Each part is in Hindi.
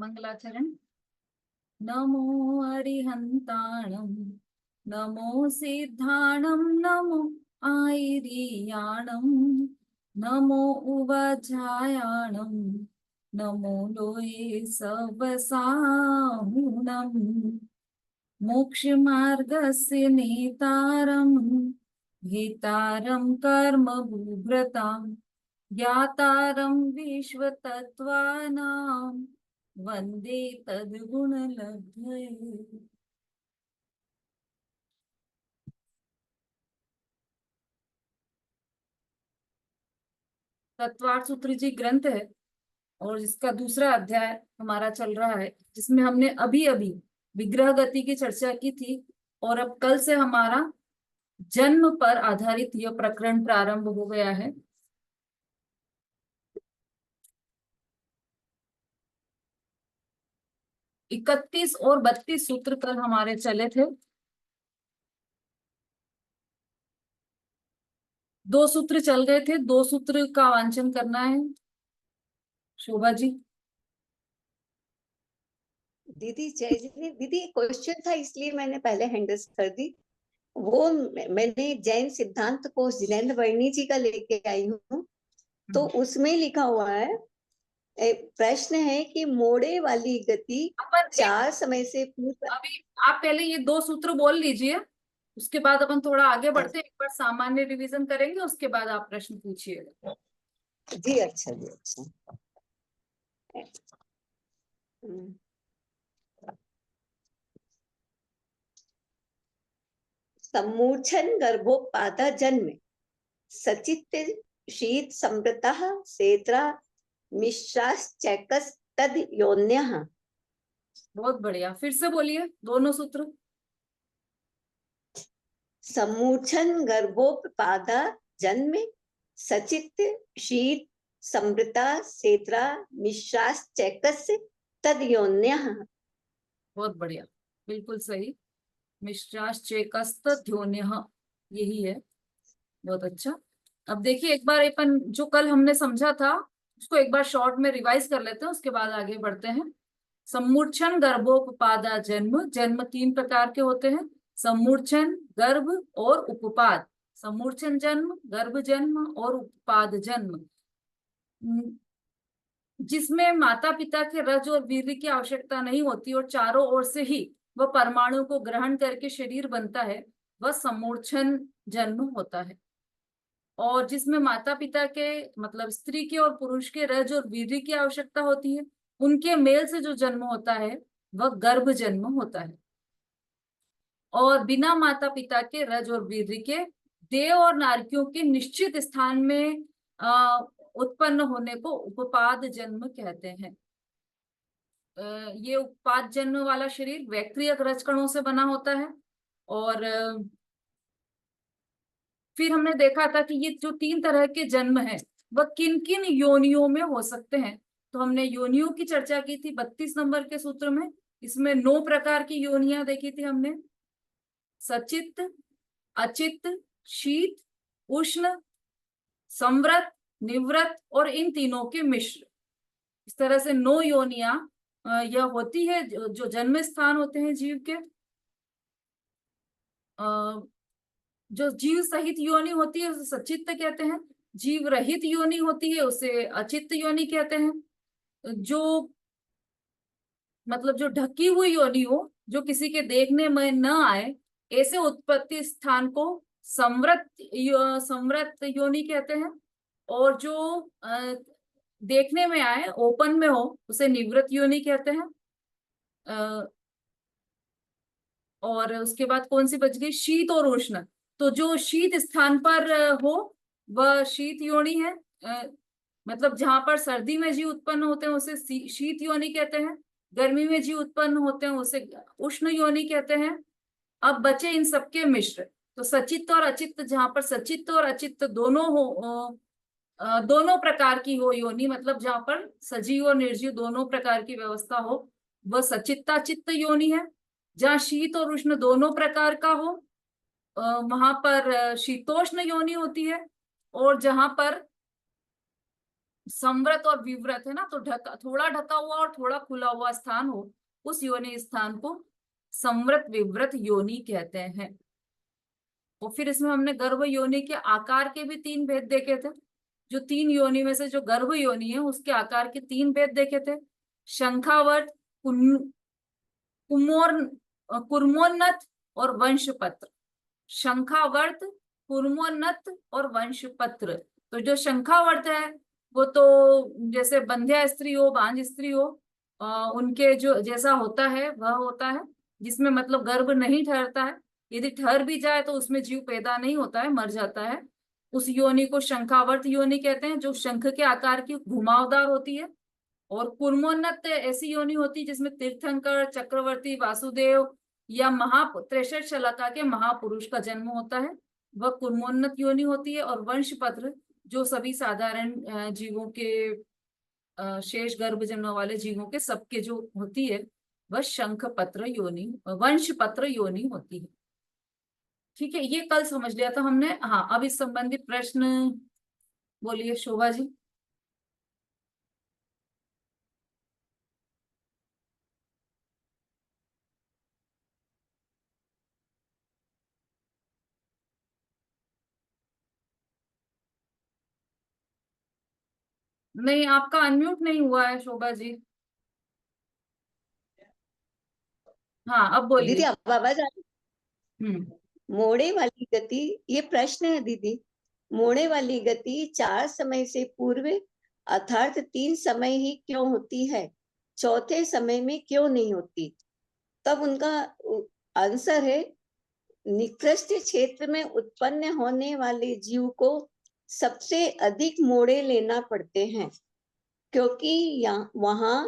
मंगलाचरण। नमो अरिहंताणं नमो सिद्धाणं नमो आयर्याणं नमो उवजायाणं नमो लोये सवसाहुणं मोक्षमार्गस्य नेतारं भीतारं कर्मभूभृतां ज्ञातारं विश्वतत्त्वानां वंदे तद्गुणलब्धये। तत्वार्थ सूत्र जी ग्रंथ है और इसका दूसरा अध्याय हमारा चल रहा है, जिसमें हमने अभी अभी विग्रह गति की चर्चा की थी और अब कल से हमारा जन्म पर आधारित यह प्रकरण प्रारंभ हो गया है। इकतीस और 32 सूत्र कल हमारे चले थे। 2 सूत्र चल गए थे, 2 सूत्र का वांचन करना है शोभा जी। दीदी जय जी। दीदी क्वेश्चन था इसलिए मैंने पहले हैंडल्स कर दी। वो मैंने जैन सिद्धांत कोश जिनेंद्र वर्णी जी का लेके आई हूँ, तो उसमें लिखा हुआ है, प्रश्न है कि मोड़े वाली गति अपन 4 समय से पूर्व। अभी आप पहले ये 2 सूत्र बोल लीजिए, उसके बाद अपन थोड़ा आगे बढ़ते हैं। एक बार सामान्य रिवीजन करेंगे, उसके बाद आप प्रश्न पूछिएगा। जी अच्छा जी अच्छा। सम्मूर्छन गर्भोपादा जन्म सचित शीत समृता सेत्रा मिश्राश्चैकस तद योन्यः। बहुत बढ़िया, फिर से बोलिए दोनों सूत्र। सम्मूर्छन गर्भोपादा जन्म सचित शीत समृता सेत्रा मिश्राश्चैकस तद योन्यः। बहुत बढ़िया, बिल्कुल सही। मिश्राश्चेकस्त ध्योन्यः, यही है। बहुत अच्छा। अब देखिए, एक बार अपन जो कल हमने समझा था उसको एक बार शॉर्ट में रिवाइज कर लेते हैं, उसके बाद आगे बढ़ते हैं। सम्मूर्छन गर्भोपपादा जन्म। जन्म 3 प्रकार के होते हैं, सम्मूर्छन, गर्भ और उपपाद। सम्मूर्छन जन्म, गर्भ जन्म और उपपाद जन्म, जिसमें माता पिता के रज और वीर्य की आवश्यकता नहीं होती और चारों ओर से ही वह परमाणु को ग्रहण करके शरीर बनता है, वह सम्मूर्छन जन्म होता है। और जिसमें माता पिता के मतलब स्त्री के और पुरुष के रज और वीर्य की आवश्यकता होती है, उनके मेल से जो जन्म होता है वह गर्भ जन्म होता है। और बिना माता पिता के रज और वीर्य के देव और नारकियों के निश्चित स्थान में उत्पन्न होने को उपपाद जन्म कहते हैं। ये उपपाद जन्म वाला शरीर वैक्रियक रजकणों से बना होता है। और फिर हमने देखा था कि ये जो 3 तरह के जन्म है वह किन किन योनियों में हो सकते हैं। तो हमने योनियों की चर्चा की थी 32 नंबर के सूत्र में। इसमें 9 प्रकार की योनियां देखी थी हमने, सचित, अचित, शीत, उष्ण, संवृत, निवृत और इन तीनों के मिश्र। इस तरह से 9 योनियां यह होती है जो जन्म स्थान होते हैं जीव के। जो जीव सहित योनि होती है उसे सचित्त कहते हैं, जीव रहित योनि होती है उसे अचित्त योनि कहते हैं। जो मतलब जो ढकी हुई योनि हो, जो किसी के देखने में न आए, ऐसे उत्पत्ति स्थान को संवृत योनि कहते हैं। और जो देखने में आए, ओपन में हो, उसे निवृत योनि कहते हैं। और उसके बाद कौन सी बच गई, शीत और उष्ण। तो जो शीत स्थान पर हो वह शीत योनि है। मतलब जहां पर सर्दी में जीव उत्पन्न होते हैं उसे शीत योनि कहते हैं, गर्मी में जीव उत्पन्न होते हैं उसे उष्ण योनि कहते हैं। अब बचे इन सबके मिश्र। तो सचित्त और अचित्त, जहां पर सचित्त और अचित्त दोनों हो, दोनों प्रकार की हो योनि, मतलब जहां पर सजीव और निर्जीव दोनों प्रकार की व्यवस्था हो, वह सचित्ताचित्त योनि है। जहाँ शीत और उष्ण दोनों प्रकार का हो, वहां पर शीतोष्ण योनि होती है। और जहां पर संवृत और विवृत है ना, तो ढका, थोड़ा ढका हुआ और थोड़ा खुला हुआ स्थान हो, उस योनि स्थान को संवृत विवृत योनि कहते हैं। और फिर इसमें हमने गर्भ योनि के आकार के भी 3 भेद देखे थे। जो 3 योनि में से जो गर्भ योनि है उसके आकार के 3 भेद देखे थे। शंखावर्त, कुमोर कुर्मोन्नत और वंशपत्र। शंखावर्त, कुर्मोन्नत और वंशपत्र। तो जो शंखावर्त है वो तो जैसे बंध्या स्त्री हो, बांझ स्त्री हो, उनके जो जैसा होता है वह होता है, जिसमें मतलब गर्भ नहीं ठहरता है। यदि ठहर भी जाए तो उसमें जीव पैदा नहीं होता है, मर जाता है। उस योनि को शंखावर्त योनि कहते हैं, जो शंख के आकार की घुमावदार होती है। और कुर्मोन्नत ऐसी योनि होती है जिसमें तीर्थंकर, चक्रवर्ती, वासुदेव या त्रेसठ शलाका के महापुरुष का जन्म होता है, वह कुर्मोन्नत योनि होती है। और वंशपत्र जो सभी साधारण जीवों के शेष गर्भ जन्म वाले जीवों के सबके जो होती है, वह शंख पत्र योनि, वंश पत्र योनि होती है। ठीक है, ये कल समझ लिया था हमने। हाँ, अब इस संबंधी प्रश्न बोलिए शोभा जी। नहीं, आपका अनम्यूट नहीं हुआ है शोभा जी। हाँ, अब दीदी बोलिए। अब आवाज आ रही? हम्म। मोड़े वाली गति, ये प्रश्न है दीदी। मोड़े वाली गति 4 समय से पूर्व अर्थात 3 समय ही क्यों होती है, चौथे समय में क्यों नहीं होती? तब उनका आंसर है, निकृष्ट क्षेत्र में उत्पन्न होने वाले जीव को सबसे अधिक मोड़े लेना पड़ते हैं, क्योंकि वहां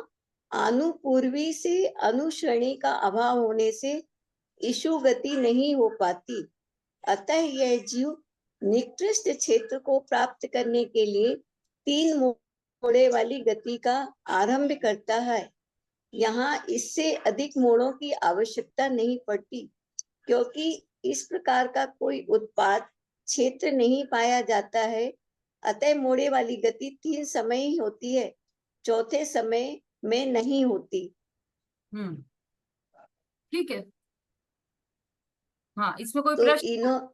अनुपूर्वी से अनुश्रेणी का अभाव होने से इशु गति नहीं हो पाती। अतः यह जीव निकृष्ट क्षेत्र को प्राप्त करने के लिए 3 मोड़े वाली गति का आरंभ करता है। यहाँ इससे अधिक मोड़ों की आवश्यकता नहीं पड़ती, क्योंकि इस प्रकार का कोई उत्पाद क्षेत्र नहीं पाया जाता है। अतः मोड़े वाली गति 3 समय ही होती है, चौथे समय में नहीं होती। हम्म। ठीक है। हाँ, इसमें कोई तो प्रश्न?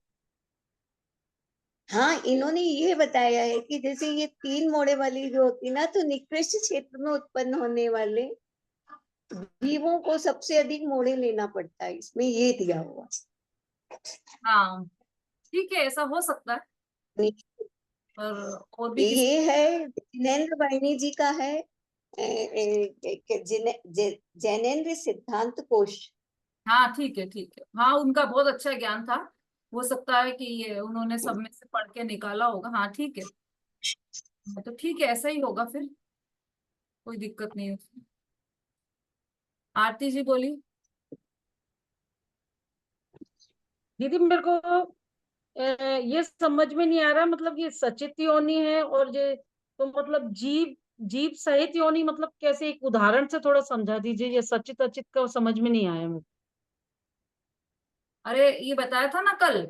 हाँ, इन्होंने ये बताया है कि जैसे ये 3 मोड़े वाली जो होती ना, तो निकृष्ट क्षेत्र में उत्पन्न होने वाले जीवों को सबसे अधिक मोड़े लेना पड़ता है, इसमें ये दिया हुआ। हाँ, ठीक है, ऐसा हो सकता है। और भी किसी? ये है जिनेन्द्र वाहिनी जी का है, जैनेन्द्र सिद्धांत कोश। हाँ, ठीक है, ठीक है। हाँ, उनका बहुत अच्छा ज्ञान था। हो सकता है कि ये उन्होंने सब में से पढ़ के निकाला होगा। हाँ, ठीक है। हाँ, तो ठीक है, ऐसा ही होगा फिर, कोई दिक्कत नहीं है उसमें। आरती जी बोली। दीदी मेरे को ये समझ में नहीं आ रहा, मतलब ये सचित योनि है और ये तो मतलब जीव जीव सहित योनि, मतलब कैसे, एक उदाहरण से थोड़ा समझा दीजिए, ये सचित अचित का समझ में नहीं आया मेरे। अरे, ये बताया था ना कल,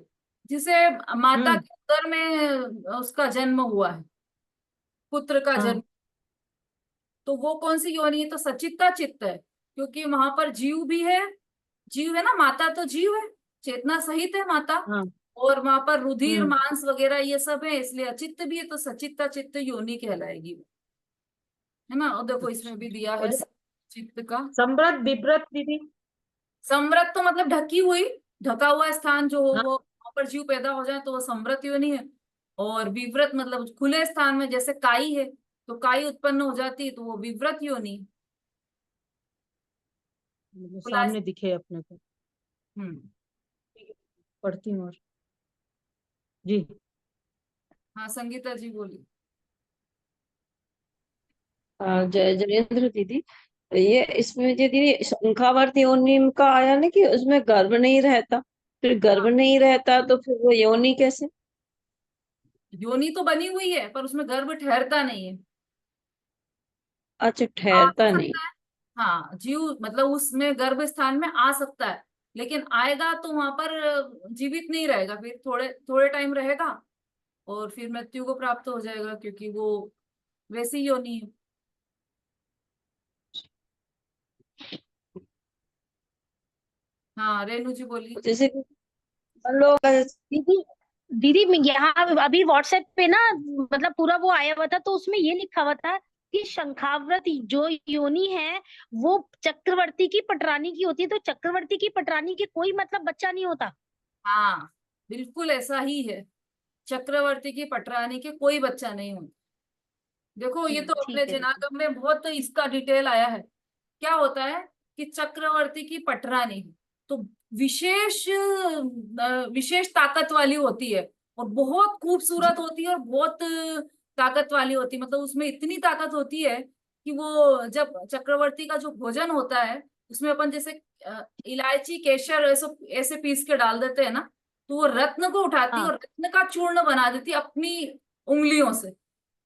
जिसे माता हम्म। के उदर में उसका जन्म हुआ है, पुत्र का जन्म, हाँ। तो वो कौन सी योनि है? तो सचित्ता चित्त है, क्योंकि वहां पर जीव भी है। जीव है ना, माता तो जीव है, चेतना सहित है माता। हाँ। और वहां पर रुधिर, हम्म। मांस वगैरह ये सब है, इसलिए अचित्त भी है, तो सचित्ता चित्त योनि कहलाएगी वो, है ना। और देखो इसमें अच्छा। भी दिया और है जो चित्त का। सम्रत विप्रत दीदी? समृत तो मतलब ढकी हुई, ढका हुआ स्थान जो हो, हाँ। वो वहां पर जीव पैदा हो जाए तो वो समृत योनि है। और विव्रत मतलब खुले स्थान में, जैसे काई है, तो काई उत्पन्न हो जाती है तो वो विव्रत योनि। मतलब खुला सामने दिखे अपने को। हम्म। पढ़ती हूँ और जी। हाँ, संगीता जी बोली। जय जयेंद्र दीदी, ये इसमें जो दीदी शंखावर्त योनि का आया ना कि उसमें गर्भ नहीं रहता, फिर गर्भ हाँ, नहीं रहता तो फिर वो योनि कैसे? योनि तो बनी हुई है पर उसमें गर्भ ठहरता नहीं है। अच्छा, आ तो ठहरता नहीं। सकता है, हाँ, जीव मतलब उसमें गर्भ स्थान में आ सकता है, लेकिन आएगा तो वहां पर जीवित नहीं रहेगा, फिर थोड़े थोड़े टाइम रहेगा और फिर मृत्यु को प्राप्त हो जाएगा, क्योंकि वो वैसी योनि है। हाँ रेणु जी बोलिए। जैसे कि हम लोग दीदी दीदी मैं यहाँ अभी व्हाट्सएप पे ना मतलब पूरा वो आया हुआ था, तो उसमें ये लिखा हुआ था कि शंखावृत जो योनि है वो चक्रवर्ती की पटरानी की होती है, तो चक्रवर्ती की पटरानी के कोई मतलब बच्चा नहीं होता। हाँ बिल्कुल ऐसा ही है, चक्रवर्ती की पटरानी के कोई बच्चा नहीं होता। देखो ये तो अपने ठीक है दीदी। जनागम में बहुत इसका डिटेल आया है। क्या होता है कि चक्रवर्ती की पटरानी तो विशेष ताकत वाली होती है, और बहुत खूबसूरत जी होती है, और बहुत ताकत वाली होती है। मतलब उसमें इतनी ताकत होती है कि वो जब चक्रवर्ती का जो भोजन होता है उसमें अपन जैसे इलायची केसर ऐसे ऐसे पीस के डाल देते हैं ना, तो वो रत्न को उठाती है हाँ। और रत्न का चूर्ण बना देती है अपनी उंगलियों से,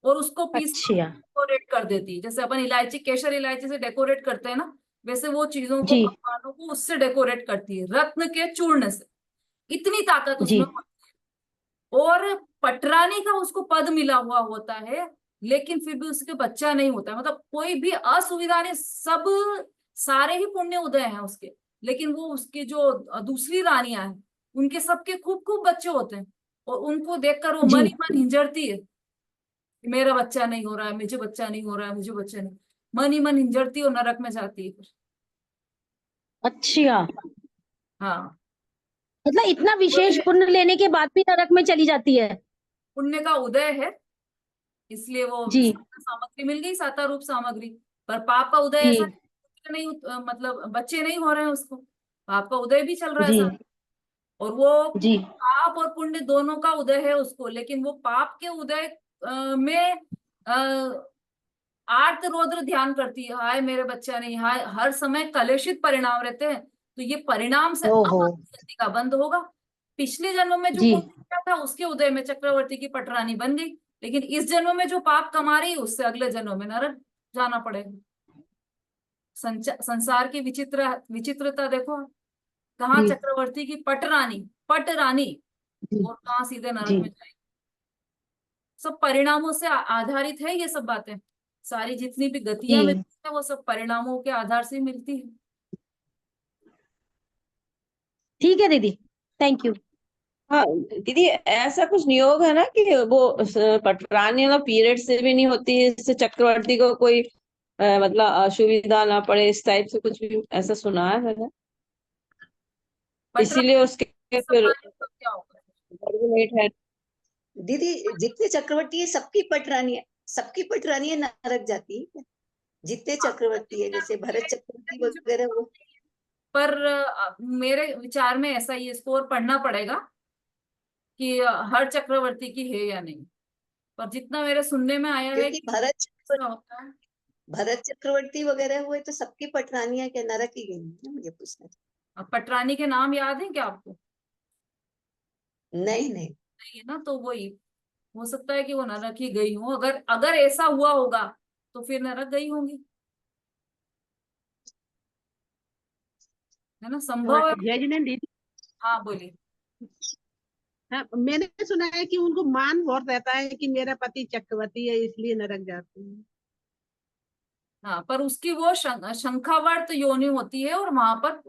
और उसको पीस अच्छा। डेकोरेट कर देती है। जैसे अपन इलायची केसर इलायची से डेकोरेट करते हैं ना, वैसे वो चीजों को जी पकवानों को उससे डेकोरेट करती है, रत्न के चूर्ण से। इतनी ताकत जी उसमें होती है। और पटरानी का उसको पद मिला हुआ होता है, लेकिन फिर भी उसके बच्चा नहीं होता है। मतलब कोई भी असुविधा नहीं, सब सारे ही पुण्य उदय हैं उसके, लेकिन वो उसके जो दूसरी रानियां हैं उनके सबके खूब खूब बच्चे होते हैं, और उनको देखकर वो जी। मन ही मन हिंजड़ती है कि मेरा बच्चा नहीं हो रहा है, मुझे बच्चा नहीं हो रहा है, मुझे बच्चा नहीं। मन ही मन हिंजड़ती और नरक में जाती है फिर। अच्छा, हाँ मतलब इतना विशेष पुण्य लेने के बाद भी नरक में चली जाती है। पुण्य का उदय है, इसलिए वो जी सामग्री मिल गई, साता रूप सामग्री। पर पाप का उदय ऐसा जी नहीं, मतलब बच्चे नहीं हो रहे हैं उसको, पाप का उदय भी चल रहा है जी साथ। और वो जी पाप और पुण्य दोनों का उदय है उसको, लेकिन वो पाप के उदय में आर्त रौद्र ध्यान करती है, हाय मेरे बच्चा नहीं, हाय हर समय कलेशित परिणाम रहते हैं। तो ये परिणाम से ओहो। अब गति का बंद होगा। पिछले जन्म में जो जी पुण्य किया था उसके उदय में चक्रवर्ती की पटरानी बन गई, लेकिन इस जन्म में जो पाप कमा रही है उससे अगले जन्म में नरक जाना पड़ेगा। संसार की विचित्रता देखो, कहाँ जी चक्रवर्ती की पट रानी जी और कहाँ सीधे नरक जी में जाएगी। सब परिणामों से आधारित है ये सब बातें, सारी जितनी भी गतियां जी। मिलती है वो सब परिणामों के आधार से मिलती है। ठीक है दीदी, थैंक यू। हाँ दीदी, ऐसा कुछ नियोग है ना कि वो पटरानी ना पीरियड से भी नहीं होती है, इससे चक्रवर्ती को कोई मतलब असुविधा ना पड़े, इस टाइप से कुछ भी ऐसा सुना है मैंने, इसीलिए पटरानी उसके सब फिर माने तो क्या होगा। लेट है। दीदी जितने चक्रवर्ती है सबकी पटरानियां नरक जाती है। जितने हाँ, चक्रवर्ती है जैसे भरत चक्रवर्ती वगैरह वो। पर मेरे विचार में ऐसा ये स्कोर पढ़ना पड़ेगा कि हर चक्रवर्ती की है या नहीं, पर जितना मेरे सुनने में आया है क्योंकि कि ऐसा होता है। भरत चक्रवर्ती वगैरह हुए तो सबकी पटरानियां क्या नरक ही गई ना, मुझे पूछना था। अब पटरानी के नाम याद है क्या आपको? नहीं नहीं। नहीं है ना, तो वही हो सकता है कि वो नरक ही गई हो। अगर अगर ऐसा हुआ होगा तो फिर नरक गई होंगी, है ना, हाँ, संभव है। जय जिनेन्द्र दीदी। हाँ बोलिए। हाँ, मैंने सुना है कि उनको मान बहुत रहता है कि मेरा पति चक्रवर्ती है इसलिए नरक जाते हैं। हाँ पर उसकी वो शंखावर्त योनि होती है, और वहां पर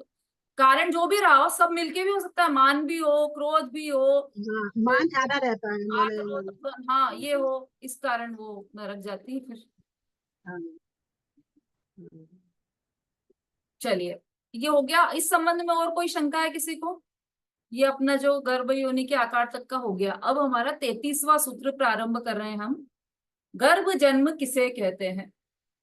कारण जो भी रहा हो सब मिलके भी हो सकता है, मान भी हो, क्रोध भी हो, हाँ, मान ज्यादा रहता है आठ रोज, मैंने। हाँ ये हो, इस कारण वो नरक जाती है फिर। हाँ, चलिए ये हो गया। इस संबंध में और कोई शंका है किसी को? ये अपना जो गर्भ योनि के आकार तक का हो गया। अब हमारा 33वां सूत्र प्रारंभ कर रहे हैं हम। गर्भ जन्म किसे कहते हैं?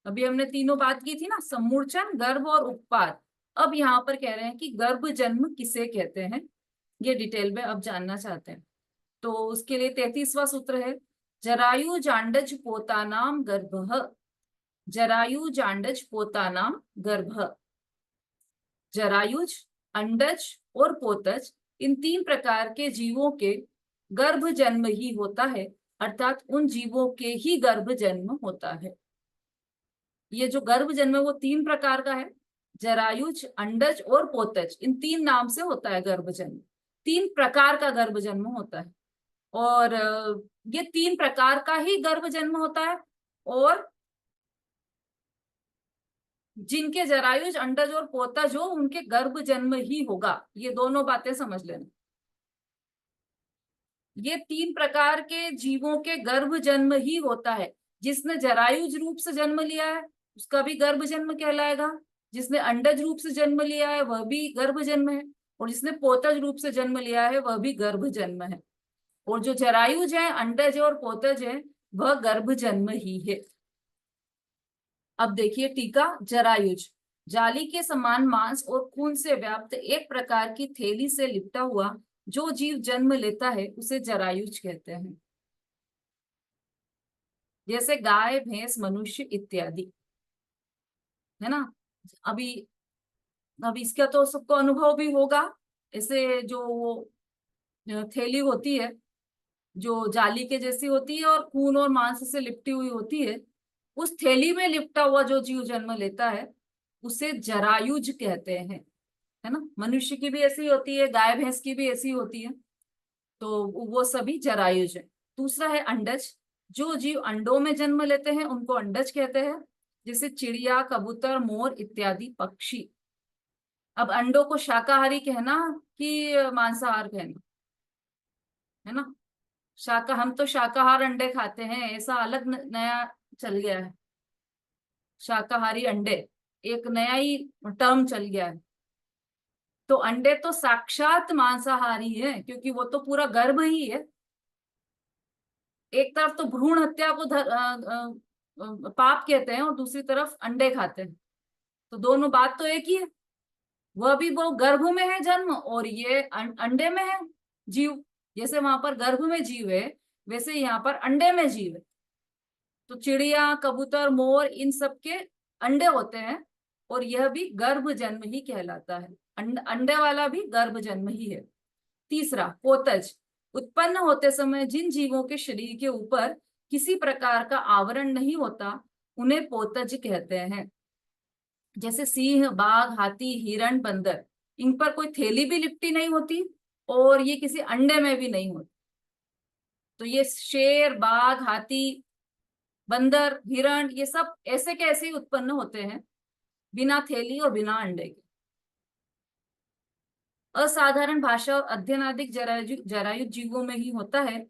अभी हमने तीनों बात की थी ना, समूर्छन, गर्भ और उत्पाद। अब यहाँ पर कह रहे हैं कि गर्भ जन्म किसे कहते हैं, ये डिटेल में अब जानना चाहते हैं। तो उसके लिए 33वां सूत्र है, जरायु जांडज पोतानाम गर्भः। जरायु जांडज पोतानाम गर्भः। जरायुज, अंडज और पोतज, इन तीन प्रकार के जीवों के गर्भ जन्म ही होता है, अर्थात उन जीवों के ही गर्भ जन्म होता है। ये जो गर्भ जन्म है वो तीन प्रकार का है, जरायुज, अंडज और पोतज, इन तीन नाम से होता है गर्भ जन्म। तीन प्रकार का गर्भ जन्म होता है, और ये तीन प्रकार का ही गर्भ जन्म होता है। और जिनके जरायुज, अंडज और पोतज हो उनके गर्भ जन्म ही होगा। ये दोनों बातें समझ लेना। ये 3 प्रकार के जीवों के गर्भ जन्म ही होता है। जिसने जरायुज रूप से जन्म लिया है उसका भी गर्भ जन्म कहलाएगा, जिसने अंडज रूप से जन्म लिया है वह भी गर्भ जन्म है, और जिसने पोतज रूप से जन्म लिया है वह भी गर्भ जन्म है। और जो जरायुज है, अंडज और पोतज है, वह गर्भ जन्म ही है। अब देखिए टीका। जरायुज जाली के समान मांस और खून से व्याप्त एक प्रकार की थैली से लिपटा हुआ जो जीव जन्म लेता है उसे जरायुज कहते हैं, जैसे गाय, भैंस, मनुष्य इत्यादि, है ना। अभी अब इसका तो सबको अनुभव भी होगा। ऐसे जो वो थैली होती है जो जाली के जैसी होती है और खून और मांस से लिपटी हुई होती है, उस थैली में लिपटा हुआ जो जीव जन्म लेता है उसे जरायुज कहते हैं, है ना। मनुष्य की भी ऐसी होती है, गाय भैंस की भी ऐसी होती है, तो वो सभी जरायुज है। दूसरा है अंडज। जो जीव अंडों में जन्म लेते हैं उनको अंडज कहते हैं, जैसे चिड़िया, कबूतर, मोर इत्यादि पक्षी। अब अंडों को शाकाहारी कहना कि मांसाहार कहना, है ना। हम तो शाकाहार अंडे खाते हैं, ऐसा अलग नया चल गया है। शाकाहारी अंडे एक नया ही टर्म चल गया है। तो अंडे तो साक्षात मांसाहारी है, क्योंकि वो तो पूरा गर्भ ही है। एक तरफ तो भ्रूण हत्या को पाप कहते हैं और दूसरी तरफ अंडे खाते हैं, तो दोनों बात तो एक ही है। वह भी वो गर्भ में है जन्म, और ये अंडे में है जीव। जैसे वहां पर गर्भ में जीव है वैसे यहाँ पर अंडे में जीव है। तो चिड़िया, कबूतर, मोर इन सब के अंडे होते हैं, और यह भी गर्भ जन्म ही कहलाता है। अंडे वाला भी गर्भ जन्म ही है। तीसरा पोतज। उत्पन्न होते समय जिन जीवों के शरीर के ऊपर किसी प्रकार का आवरण नहीं होता उन्हें पोतज कहते हैं, जैसे सिंह, बाघ, हाथी, हिरण, बंदर। इन पर कोई थैली भी लिपटी नहीं होती और ये किसी अंडे में भी नहीं होती। तो ये शेर, बाघ, हाथी, बंदर, हिरण ये सब ऐसे के ऐसे ही उत्पन्न होते हैं, बिना थैली और बिना अंडे के। असाधारण भाषा और अध्ययन आदि जरायुज जीवों में ही होता है।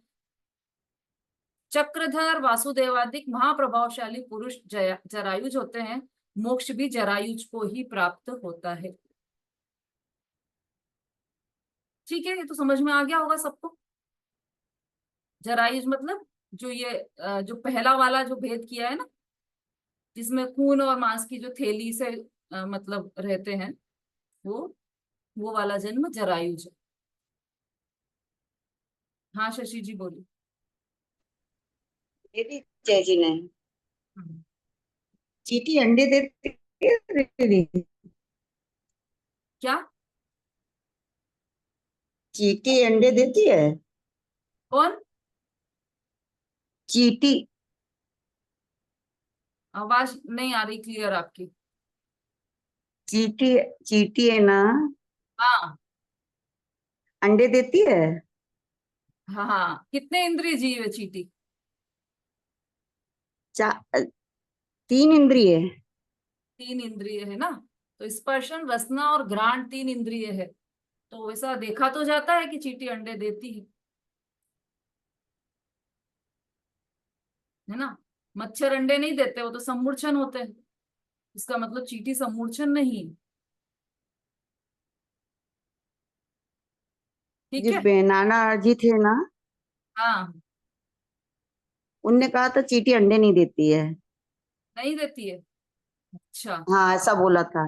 चक्रधर, वासुदेवादिक महाप्रभावशाली पुरुष जरायुज होते हैं। मोक्ष भी जरायुज को ही प्राप्त होता है। ठीक है, ये तो समझ में आ गया होगा सबको। जरायुज मतलब जो ये जो पहला वाला जो भेद किया है ना, जिसमें खून और मांस की जो थैली से मतलब रहते हैं, वो वाला जन्म जरायुज है। हाँ शशि जी बोलिए। दीदी जय जी ने हम्म। चींटी अंडे देती है दीदी? क्या? चींटी अंडे देती है? कौन? चींटी। आवाज नहीं आ रही क्लियर आपकी। चींटी चींटी है ना, हाँ अंडे देती है? हाँ हाँ। कितने इंद्रिय जीव है चींटी? चा 3 इंद्रिय। 3 इंद्रिय है ना। तो स्पर्शन, रसना और घ्राण 3 इंद्रिय है। तो ऐसा देखा तो जाता है कि चींटी अंडे देती है ना। मच्छर अंडे नहीं देते, वो तो सम्मूर्छन होते हैं। इसका मतलब चींटी सम्मूर्छन नहीं है। ठीक जो है। नाना जी थे ना, हाँ उनने कहा था चींटी अंडे नहीं देती है। नहीं देती है। अच्छा हाँ ऐसा बोला था।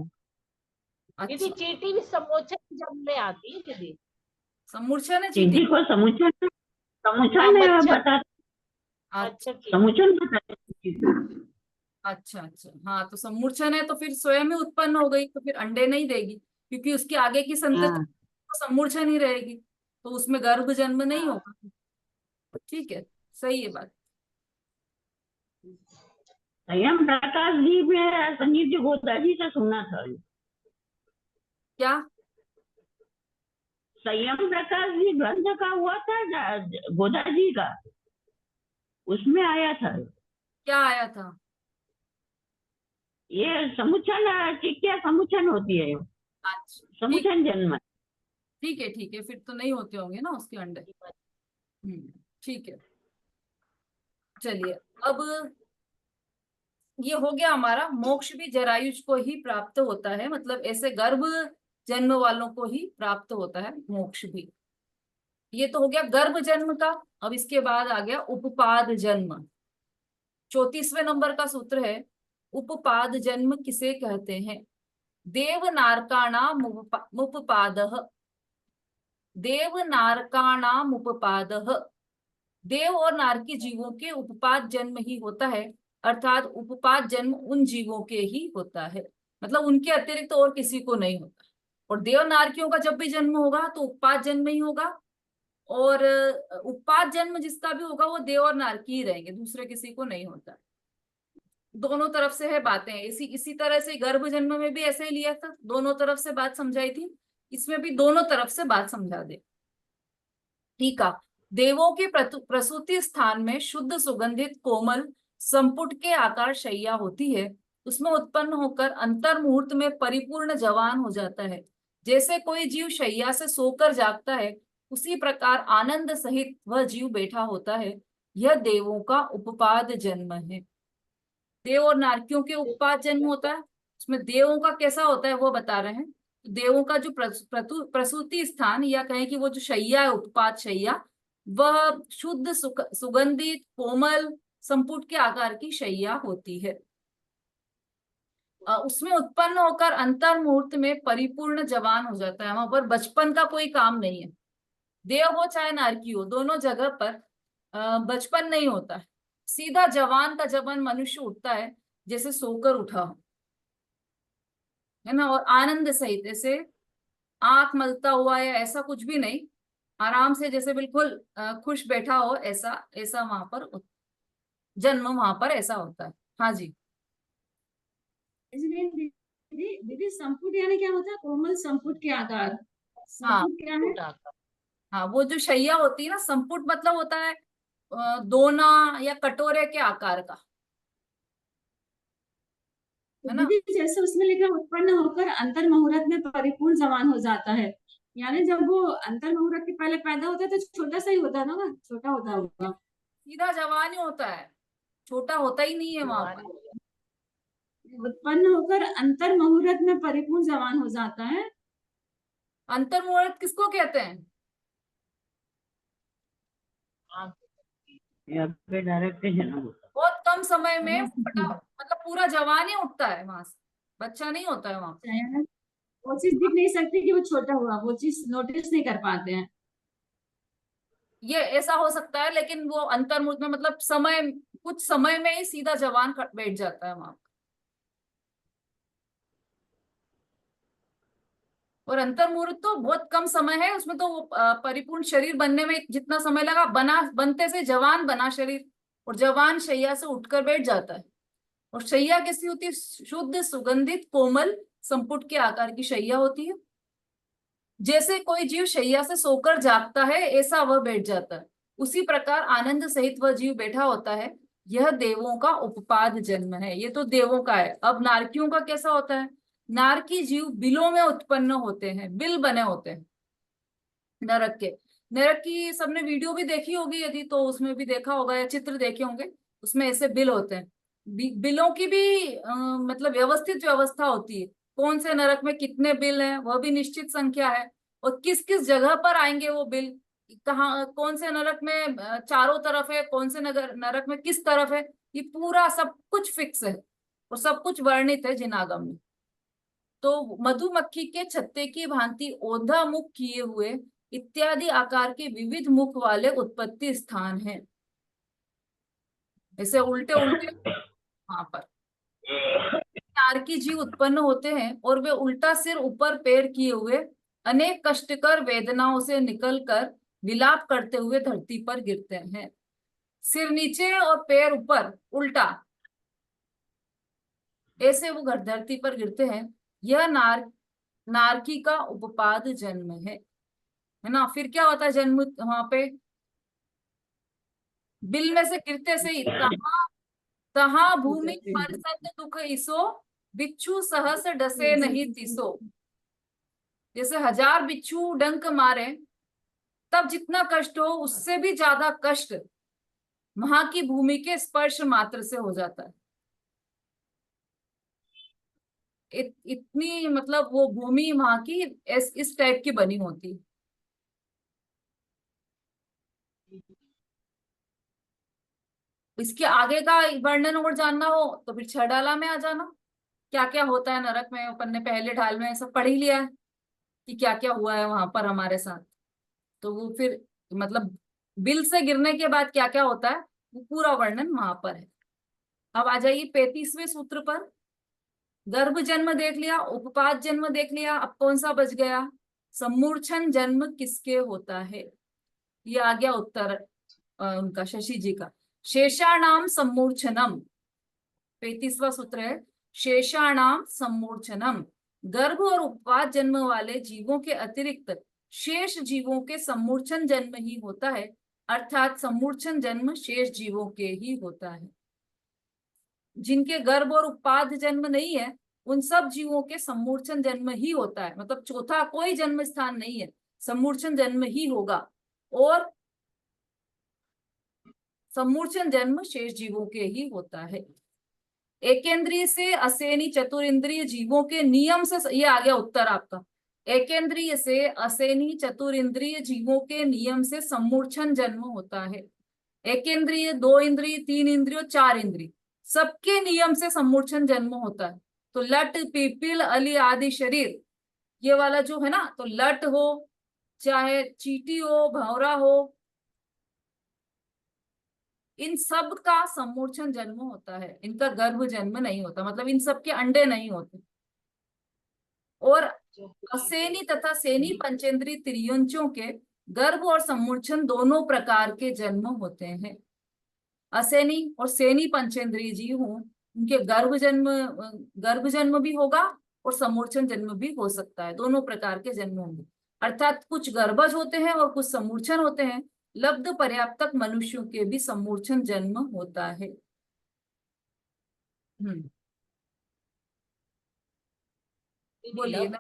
दीदी अच्छा। चींटी भी समोच्चन जन्म में आती है दीदी। सम्मूर्छन है चींटी चींटी। को समुचन हाँ समुचन मच्छर। बता अच्छा अच्छा ठीक। समुचन बताते। अच्छा अच्छा। हाँ तो सम्मूर्छन है तो फिर स्वयं ही उत्पन्न हो गई, तो फिर अंडे नहीं देगी, क्योंकि उसकी आगे की संतति हाँ तो सम्मूर्छन ही रहेगी, तो उसमें गर्भ जन्म नहीं हाँ। होगा। ठीक है, सही है बात। संयम प्रकाश जी में संगीत जी गोदा जी से सुना था। क्या? संयम प्रकाश जी ग्रंथ का हुआ था गोदा जी का, उसमें आया था। क्या आया था? ये समुच्चन, चिट्टिया समुच्चन होती है, अच्छा ठीक, समुच्चन जन्म। ठीक है, फिर तो नहीं होते होंगे ना उसके अंडे। ठीक है, चलिए। अब ये हो गया हमारा, मोक्ष भी जरायुज को ही प्राप्त होता है, मतलब ऐसे गर्भ जन्म वालों को ही प्राप्त होता है मोक्ष भी। ये तो हो गया गर्भ जन्म का। अब इसके बाद आ गया उपपाद जन्म। 34वें नंबर का सूत्र है, उपपाद जन्म किसे कहते हैं? देव नारकाणाम उपपादः। देव नारकाणाम उपपादः। देव और नारकी जीवों के उपपाद जन्म ही होता है, अर्थात उपपाद जन्म उन जीवों के ही होता है, मतलब उनके अतिरिक्त तो और किसी को नहीं होता। और देव नारकियों का जब भी जन्म होगा तो उपपाद जन्म ही होगा, और उपपाद जन्म जिसका भी होगा वो देव और नारकी ही रहेंगे, दूसरे किसी को नहीं होता। दोनों तरफ से है बातें। इसी तरह से गर्भ जन्म में भी ऐसे ही लिया था, दोनों तरफ से बात समझाई थी, इसमें भी दोनों तरफ से बात समझा दे। ठीक है। देवों के प्रसूति स्थान में शुद्ध सुगंधित कोमल संपुट के आकार शैया होती है, उसमें उत्पन्न होकर अंतर मुहूर्त में परिपूर्ण जवान हो जाता है। जैसे कोई जीव शैया से सोकर जागता है, उसी प्रकार आनंद सहित वह जीव बैठा होता है। यह देवों का उपपाद जन्म है। देव और नारकियों के उपपाद जन्म होता है, उसमें देवों का कैसा होता है वो बता रहे हैं। देवों का जो प्रसूति स्थान, या कहें कि वो जो शैया है, उत्पाद शैया, वह शुद्ध सुगंधित कोमल संपुट के आकार की शैया होती है। उसमें उत्पन्न होकर अंतर मुहूर्त में परिपूर्ण जवान हो जाता है। वहां पर बचपन का कोई काम नहीं है। देव हो चाहे नारकी हो, दोनों जगह पर बचपन नहीं होता है, सीधा जवान का जवान मनुष्य उठता है, जैसे सोकर उठा हो, है ना। और आनंद सहित, ऐसे आंख मलता हुआ या ऐसा कुछ भी नहीं, आराम से जैसे बिल्कुल खुश बैठा हो, ऐसा ऐसा वहां पर जन्म वहां पर ऐसा होता है। हाँ जी। इसलिए दीदी दीदी संपुट यानी क्या होता है? कोमल संपुट के आकार। हाँ, संपुट क्या है? हाँ, वो जो शैया होती है ना, संपुट मतलब होता है दोना या कटोरे के आकार का, है ना। दीदी जैसे उसमें लिखा उत्पन्न होकर अंतर मुहूर्त में परिपूर्ण जवान हो जाता है, यानी जब वो अंतर मुहूर्त के पहले पैदा होता है तो छोटा सा ही होता है ना, छोटा होता होगा। सीधा जवान ही होता है, छोटा होता ही नहीं है वहां पर। उत्पन्न होकर अंतर मुहूर्त में परिपूर्ण जवान हो जाता है। अंतर मुहूर्त किसको कहते हैं? डायरेक्ट जन्म होता बहुत कम समय में मतलब पूरा जवान ही उठता है वहां से, बच्चा नहीं होता है वहां पर। वो चीज दिख नहीं सकती कि वो छोटा हुआ, वो चीज नोटिस नहीं कर पाते हैं। ये ऐसा हो सकता है, लेकिन वो अंतर्मुहूर्त में मतलब समय, कुछ समय में ही सीधा जवान बैठ जाता है वहां पर। और अंतर्मुहूर्त तो बहुत कम समय है, उसमें तो वो परिपूर्ण शरीर बनने में जितना समय लगा, बनते से जवान बना शरीर, और जवान शैया से उठकर बैठ जाता है। और शैया कैसी होती है? शुद्ध सुगंधित कोमल संपुट के आकार की शैया होती है। जैसे कोई जीव शैया से सोकर जागता है, ऐसा वह बैठ जाता है, उसी प्रकार आनंद सहित वह जीव बैठा होता है। यह देवों का उपपाद जन्म है। ये तो देवों का है। अब नारकियों का कैसा होता है? नारकी जीव बिलों में उत्पन्न होते हैं, बिल बने होते हैं नरक के। नरक की सबने वीडियो भी देखी होगी यदि, तो उसमें भी देखा होगा या चित्र देखे होंगे, उसमें ऐसे बिल होते हैं। बिलों की भी मतलब व्यवस्थित व्यवस्था होती है, कौन से नरक में कितने बिल हैं वह भी निश्चित संख्या है, और किस किस जगह पर आएंगे वो बिल, कहाँ कौन से नरक में चारों तरफ है, कौन से नरक में किस तरफ है, ये पूरा सब कुछ फिक्स है, और सब कुछ वर्णित है जिनागम में। तो मधुमक्खी के छत्ते की भांति ओधा मुख किए हुए इत्यादि आकार के विविध मुख वाले उत्पत्ति स्थान हैं। ऐसे उल्टे उल्टे वहां पर नारकी जीव उत्पन्न होते हैं, और वे उल्टा सिर ऊपर पैर किए हुए अनेक कष्टकर वेदनाओं से निकलकर विलाप करते हुए धरती पर गिरते हैं। सिर नीचे और पैर ऊपर उल्टा, ऐसे वो धरती पर गिरते हैं। यह नारकी का उपपाद जन्म है ना। फिर क्या होता है जन्म वहां पे? बिल में से गिरते से ही कहाँ तहा भूमि परसत दुख इसो, बिच्छू सहस डसे नहीं तिसो। जैसे 1000 बिच्छू डंक मारे तब जितना कष्ट हो उससे भी ज्यादा कष्ट वहां की भूमि के स्पर्श मात्र से हो जाता है। इतनी मतलब वो भूमि वहां की इस टाइप की बनी होती है। इसके आगे का वर्णन और जानना हो तो फिर 6 डाला में आ जाना। क्या क्या होता है नरक में, अपन ने पहले ढाल में सब पढ़ ही लिया है कि क्या क्या हुआ है वहां पर हमारे साथ। तो वो फिर मतलब बिल से गिरने के बाद क्या क्या होता है वो पूरा वर्णन वहां पर है। अब आ जाइए 35वें सूत्र पर। गर्भ जन्म देख लिया, उपपाद जन्म देख लिया, अब कौन सा बच गया? सम्मूर्छन जन्म किसके होता है? ये आ गया उत्तर उनका शशि जी का। शेषाणाम सम्मूर्छनम, 35वां सूत्र है शेषाणाम सम्मूर्छनम। गर्भ और उपवाद जन्म वाले जीवों के अतिरिक्त शेष जीवों के सम्मूर्छन जन्म ही होता है, अर्थात सम्मूर्छन जन्म शेष जीवों के ही होता है। जिनके गर्भ और उपपाद जन्म नहीं है उन सब जीवों के सम्मूर्छन जन्म ही होता है, मतलब चौथा कोई जन्म स्थान नहीं है, सम्मूर्छन जन्म ही होगा। और सम्मूर्छन जन्म शेष जीवों के ही होता है। एकेंद्रिय से असेनी चतुरिंद्रिय जीवों के नियम से, ये आ गया उत्तर आपका। एकेंद्रिय से असेनी चतुरिंद्रिय जीवों के नियम से सम्मूर्छन जन्म होता है। एकेंद्रिय, 2 इंद्रिय, 3 इंद्रिय, 4 इंद्रिय सबके नियम से सम्मूर्छन जन्म होता है। तो लट, पीपिल, अली आदि शरीर ये वाला जो है ना, तो लट हो चाहे चींटी हो, भंवरा हो, इन सब का सम्मूर्छन जन्म होता है, इनका गर्भ जन्म नहीं होता, मतलब इन सब के अंडे नहीं होते। और असेनी तथा सेनी पंचेंद्रीय त्रियंचों के गर्भ और सम्मूर्छन दोनों प्रकार के जन्म होते हैं। असेनी और सेनी पंचेंद्रीय जीव हों उनके गर्भ जन्म भी होगा और सम्मूर्छन जन्म भी हो सकता है, दोनों प्रकार के जन्म होंगे। अर्थात कुछ गर्भज होते हैं और कुछ सम्मूर्छन होते हैं। लब्ध पर्याप्तक मनुष्यों के भी सम्मूर्छन जन्म होता है। बोलिए ना।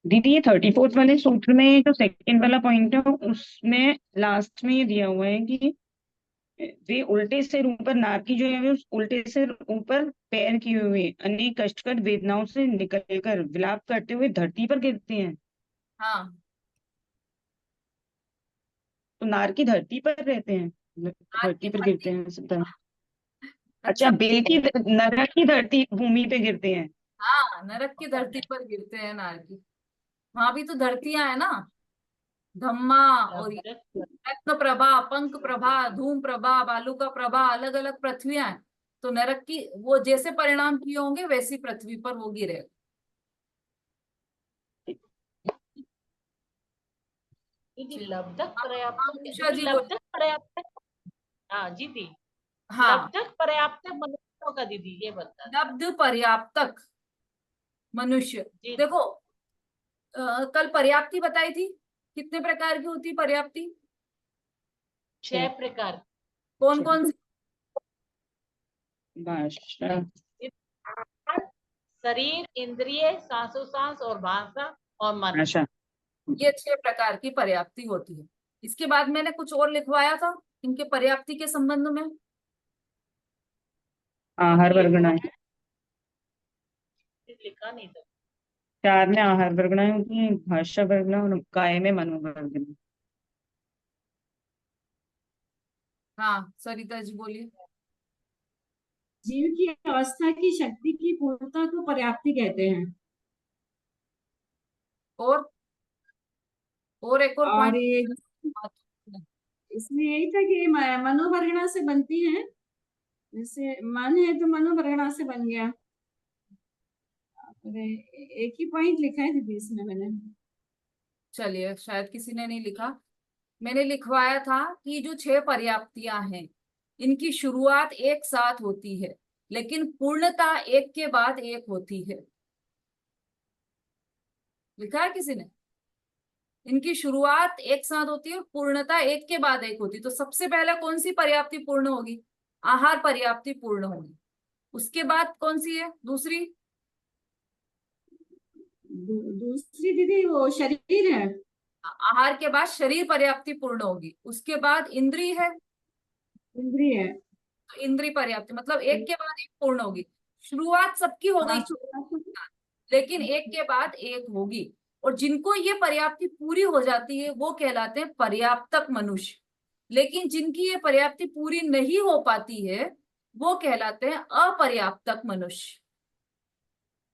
दीदी ये 34th वाले सूत्र में जो सेकंड वाला पॉइंट है उसमें लास्ट में ये दिया हुआ है कि वे उल्टे सिर ऊपर, नारकी जो है वे उस उल्टे सिर ऊपर पैर किए हुए अनेक कष्टकर वेदनाओं से निकलकर विलाप करते हुए धरती पर गिरते हैं। हाँ, तो नारकी धरती पर रहते हैं, धरती पर गिरते हैं सब। अच्छा, बेल की नरक की धरती भूमि पे गिरते हैं। हाँ, नरक की धरती पर गिरते हैं नारकी। वहां भी तो धरतियां है ना, धम्मा और रत्न प्रभा, पंख प्रभा, धूम प्रभा, बालुका प्रभा, अलग अलग पृथ्वियां हैं। तो नरक की वो जैसे परिणाम किए होंगे वैसी पृथ्वी पर वो गिरेगा। लब्धक पर्याप्त, पर्याप्त, हाँ जी दी, हाँ, लब्धक पर्याप्त मनुष्यों का दीदी ये बता। लब्ध पर्याप्तक मनुष्य, देखो कल पर्याप्ति बताई थी, कितने प्रकार की होती पर्याप्ति? 6 प्रकार। कौन कौन सी? शरीर, इंद्रिय, सांसों और भाषा और मन। अच्छा, ये 6 प्रकार की पर्याप्ति होती है। इसके बाद मैंने कुछ और लिखवाया था इनके पर्याप्ति के संबंध में। आहार वर्गणाएं लिखा नहीं था। 4 में आहार वर्गणाएं होती हैं, भाषा वर्गना और काय में मनोवर्गना। हाँ, सरिता जी बोलिए। जीव की अवस्था की शक्ति की पूर्णता को पर्याप्ति कहते हैं। और एक और पॉइंट इसमें यही था कि मनोवर्गणा से बनती है, जैसे मन है तो मनोवर्गणा से बन गया। एक ही पॉइंट लिखा है दीदी इसमें मैंने। चलिए, शायद किसी ने नहीं लिखा, मैंने लिखवाया था कि जो 6 पर्याप्तियां हैं इनकी शुरुआत एक साथ होती है लेकिन पूर्णता एक के बाद एक होती है। लिखा है किसी ने? इनकी शुरुआत एक साथ होती है और पूर्णता एक के बाद एक होती है। तो सबसे पहला कौन सी पर्याप्ति पूर्ण होगी? आहार पर्याप्ति पूर्ण होगी। उसके बाद कौन सी है दूसरी? दूसरी दीदी वो शरीर है। आहार के बाद शरीर पर्याप्ति पूर्ण होगी। उसके बाद इंद्रिय है, इंद्रिय है। तो इंद्रिय पर्याप्ति मतलब एक के बाद एक पूर्ण होगी। शुरुआत सबकी हो गई, लेकिन एक के बाद एक होगी। और जिनको ये पर्याप्ति पूरी हो जाती है वो कहलाते हैं पर्याप्तक मनुष्य। लेकिन जिनकी ये पर्याप्ति पूरी नहीं हो पाती है वो कहलाते हैं अपर्याप्तक मनुष्य।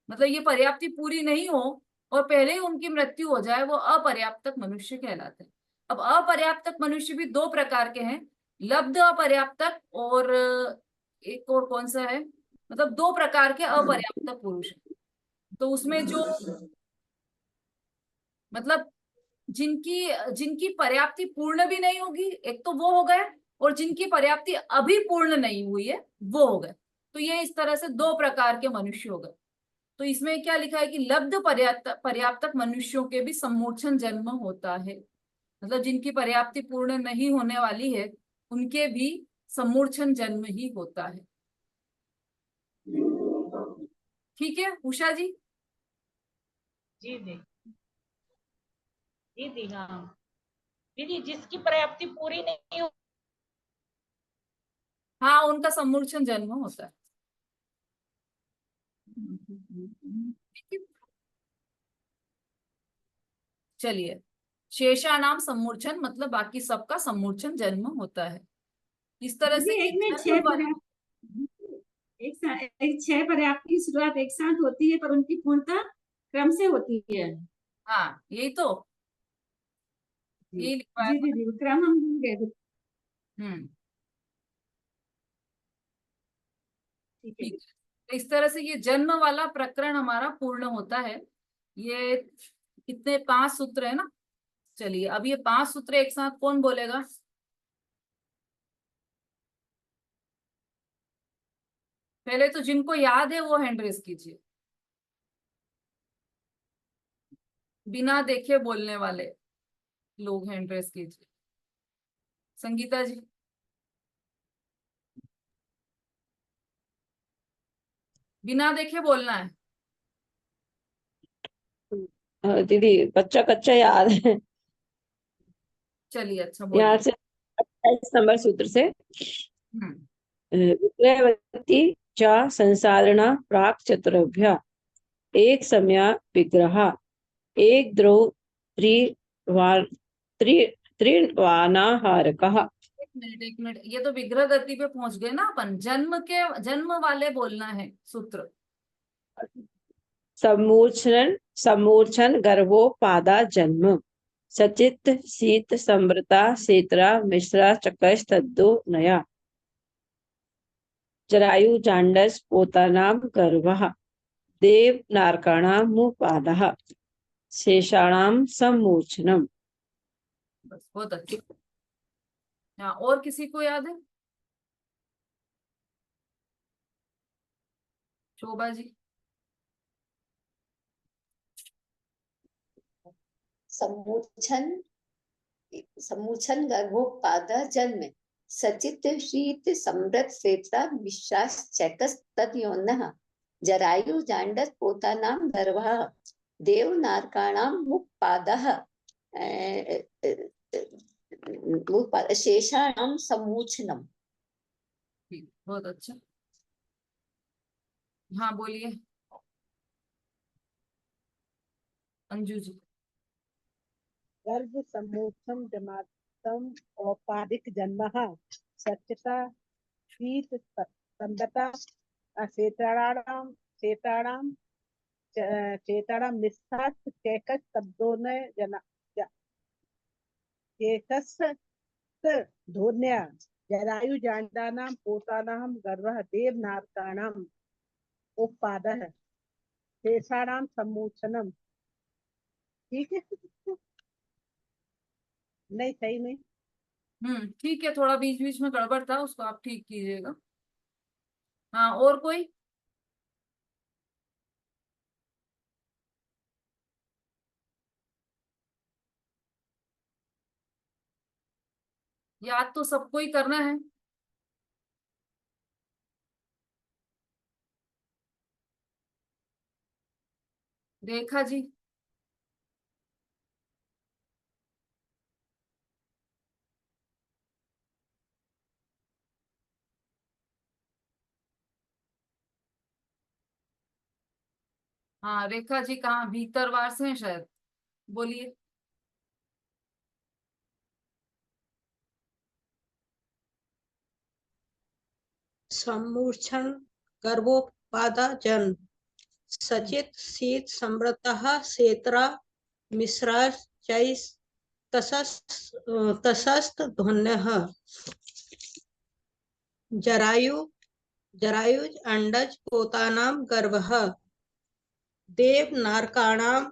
मतलब ये पर्याप्ति पूरी नहीं हो और पहले ही उनकी मृत्यु हो जाए, वो अपर्याप्तक मनुष्य कहलाते हैं। अब अपर्याप्तक मनुष्य भी दो प्रकार के हैं, लब्ध अपर्याप्तक और एक और कौन सा है, मतलब दो प्रकार के अपर्याप्तक पुरुष हैं। तो उसमें जो मतलब जिनकी जिनकी पर्याप्ति पूर्ण भी नहीं होगी, एक तो वो हो गए, और जिनकी पर्याप्ति अभी पूर्ण नहीं हुई है वो हो गए। तो ये इस तरह से दो प्रकार के मनुष्य हो गए। तो इसमें क्या लिखा है कि लब्ध पर्याप्तक मनुष्यों के भी सम्मोचन जन्म होता है। मतलब जिनकी पर्याप्ति पूर्ण नहीं होने वाली है उनके भी सम्मूर्छन जन्म ही होता है। ठीक है उषा जी? जी दी, दीदी हाँ दीदी, जिसकी पर्याप्ति पूरी नहीं हो, हाँ उनका सम्मूर्छन जन्म होता है। चलिए, शेषा नाम सम्मूर्छन मतलब बाकी सबका सम्मूर्छन जन्म होता है। इस तरह से दीदी ये एक में जन्म एक 6 पर्याप्त की शुरुआत एक साथ होती है पर उनकी पूर्णता क्रम से होती है। हाँ यही तो, यही लिखा है। जी दीदी वो क्रम हम भूल गए थे। हम्म, ठीक है। ठीक है। तो इस तरह से ये जन्म वाला प्रकरण हमारा पूर्ण होता है। ये कितने 5 सूत्र है ना। चलिए अब ये 5 सूत्र एक साथ कौन बोलेगा? पहले तो जिनको याद है वो हैंड रेस कीजिए, बिना देखे बोलने वाले लोग हैंड रेस कीजिए। संगीता जी? बिना देखे बोलना है। दीदी बच्चा कच्चा याद है। चलिए अच्छा यहाँ बोलिए। से 28 नंबर सूत्र से हम्म, विक्रयवती च संसारणा प्राक चतुर्भ्य एक सम्या विग्रह एक द्रौ त्रिवानाहारकः। एक मिनट, ये तो विग्रह गति पे पहुंच गए ना अपन। जन्म वाले बोलना है सूत्र। सम्मूर्छन गर्भोपादा जन्म सचित शीत समृता सेत्रा मिश्रा चकश तद्दो नया जरायु जांडस पोतानाम गर्भः देव नारकाणाम मुपादः शेषाणाम सम्मूर्छनम। बस बहुत अच्छा। हाँ और किसी को याद है? शोभा जी? सम्मूर्छन सम्मूर्छन गर्भोपाद जन्म सचित शीत समृत सेता विश्वास चैकस तद्योनः जरायु जांडस पोतानाम गर्भः देव नारकाणाम मुक्पादः शेषाणाम सम्मूर्छनम। ठीक, बहुत अच्छा। हाँ बोलिए अंजू जी। गर्भ सम्मोक्षम जमातम औपाधिक जन्मः सच्चता शीत संदता क्षेत्राणाम क्षेत्राणाम क्षेत्राणाम निस्सात केकस शब्दों जना केकस धोन्या जरायु जांडानाम पोतानाम गर्भः देव नारकाणाम उपादः शेषाणाम सम्मोचनम। ठीक है? नहीं सही नहीं। ठीक है, थोड़ा बीच बीच में गड़बड़ था, उसको आप ठीक कीजिएगा। हाँ और कोई? याद तो सबको ही करना है। रेखा जी। हाँ रेखा जी कहाँ, भीतरवार से हैं शायद, बोलिए। सम्मूर्छन गर्भोपादाजन सचित शीत समृतः सेत्रा मिश्राचैस् तसस्त ध्वन्यः जरायुज अंडज पोतानां गर्भः देवनारकाणाम्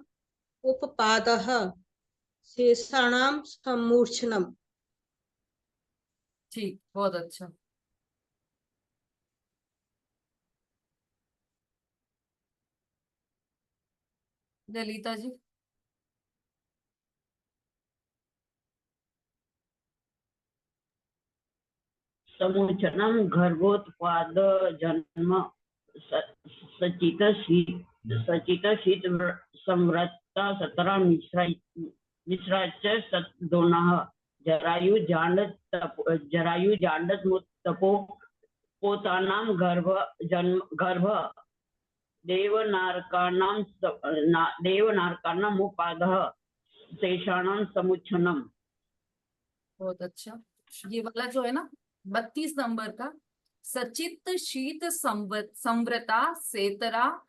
उपपादः शेषाणां सम्मूर्छनम्। ठीक, बहुत अच्छा। ललिता जी। समुचनम गर्भोत्पाद जन्म सचित शीत संवृत्ता सतरा मिश्राच दोनः जरायु जांड तपो पोतानां गर्भ देवनारकाणाम् उपादः शेषाणां समुच्छनम्। बहुत अच्छा। ये वाला जो है ना 32 नंबर का, सचित शीत संवृता सेतरा